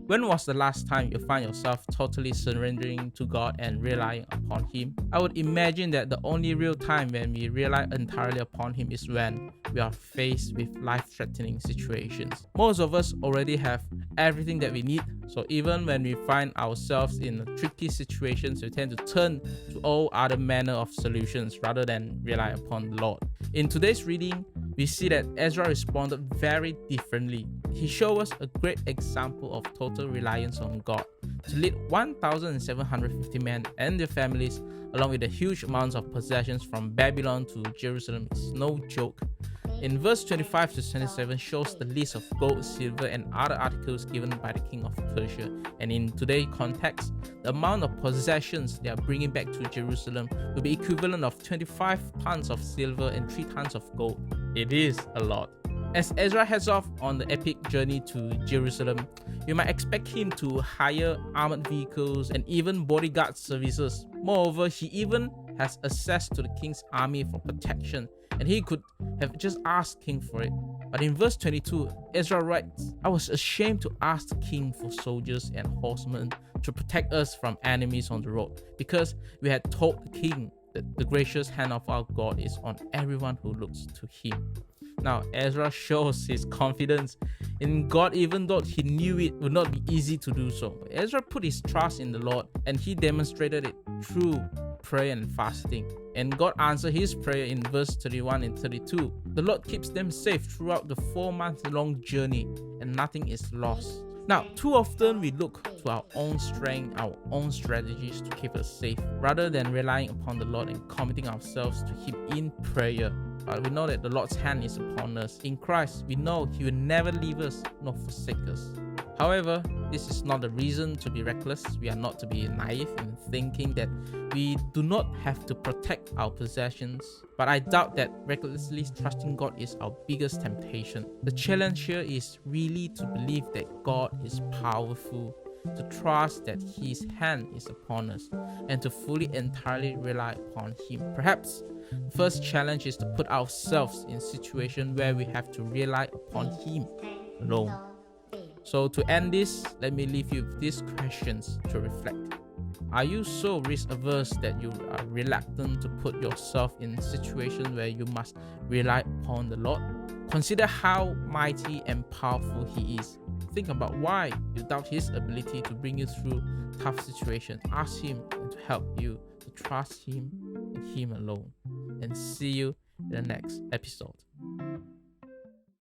When was the last time you find yourself totally surrendering to God and relying upon Him? I would imagine that the only real time when we rely entirely upon Him is when we are faced with life-threatening situations. Most of us already have everything that we need, so even when we find ourselves in tricky situations, we tend to turn to all other manner of solutions rather than rely upon the Lord. In today's reading, we see that Ezra responded very differently. He showed us a great example of total reliance on God. To lead 1,750 men and their families, along with the huge amounts of possessions from Babylon to Jerusalem, is no joke. In verse 25 to 27 shows the list of gold, silver, and other articles given by the king of Persia. And in today's context, the amount of possessions they are bringing back to Jerusalem will be equivalent of 25 tons of silver and 3 tons of gold. It is a lot. As Ezra heads off on the epic journey to Jerusalem, you might expect him to hire armored vehicles and even bodyguard services. Moreover, he even has access to the king's army for protection, and he could have just asked king for it. But in verse 22, Ezra writes, "I was ashamed to ask the king for soldiers and horsemen to protect us from enemies on the road, because we had told the king that the gracious hand of our God is on everyone who looks to him." Now, Ezra shows his confidence in God even though he knew it would not be easy to do so. Ezra put his trust in the Lord, and he demonstrated it through prayer and fasting. And God answered his prayer in verse 31 and 32. The Lord keeps them safe throughout the 4-month-long journey, and nothing is lost. Now, too often we look to our own strength, our own strategies to keep us safe, rather than relying upon the Lord and committing ourselves to Him in prayer. But we know that the Lord's hand is upon us. In Christ, we know He will never leave us nor forsake us. However, this is not a reason to be reckless. We are not to be naive in thinking that we do not have to protect our possessions. But I doubt that recklessly trusting God is our biggest temptation. The challenge here is really to believe that God is powerful, to trust that His hand is upon us, and to fully entirely rely upon Him. Perhaps the first challenge is to put ourselves in a situation where we have to rely upon Him alone. So to end this, let me leave you with these questions to reflect. Are you so risk averse that you are reluctant to put yourself in a situation where you must rely upon the Lord? Consider how mighty and powerful He is. Think about why you doubt His ability to bring you through tough situations. Ask Him to help you to trust Him and Him alone. And see you in the next episode.